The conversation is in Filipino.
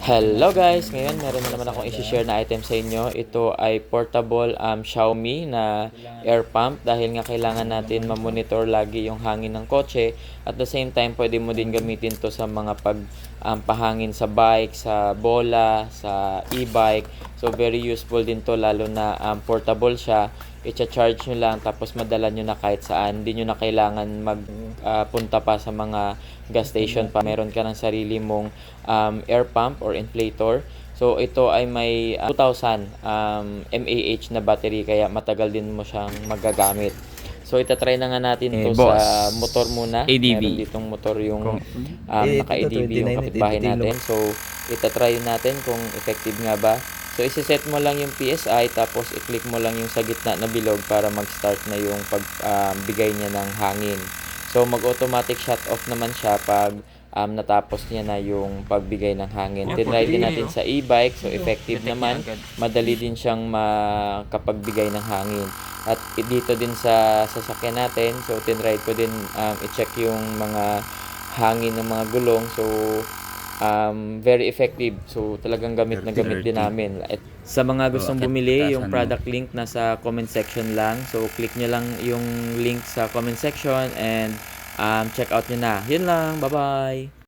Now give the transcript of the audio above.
Hello guys! Ngayon meron na naman akong i-share na item sa inyo. Ito ay portable Xiaomi na air pump dahil nga kailangan natin ma-monitor lagi yung hangin ng kotse. At the same time, pwede mo din gamitin to sa mga pahangin sa bike, sa bola, sa e-bike. So very useful din to lalo na portable siya. I-charge nyo lang tapos madala nyo na kahit saan. Hindi nyo na kailangan magpunta pa sa mga gas station pa. Meron ka ng sarili mong air pump or inflator. So ito ay may 2000 mAh na battery kaya matagal din mo siyang magagamit. So itatry na nga natin to sa motor muna. ADB. Meron ditong motor yung ito, naka-ADB yung 29, kapitbahay 29 natin. So itatry natin kung effective nga ba. So isi-set mo lang yung PSI tapos i-click mo lang yung sa gitna na bilog para mag-start na yung pagbigay niya ng hangin. So mag-automatic shut off naman siya pag natapos niya na yung pagbigay ng hangin. Tinry din natin sa e-bike. So effective naman. Madali din siyang makapagbigay ng hangin. At dito din sa sasakyan natin. So tinry ko din i-check yung mga hangin ng mga gulong. So very effective. So talagang gamit na gamit din namin. At sa mga gustong bumili, yung product link nasa comment section lang. So click nyo lang yung link sa comment section and check out nyo na. Yun lang. Bye-bye!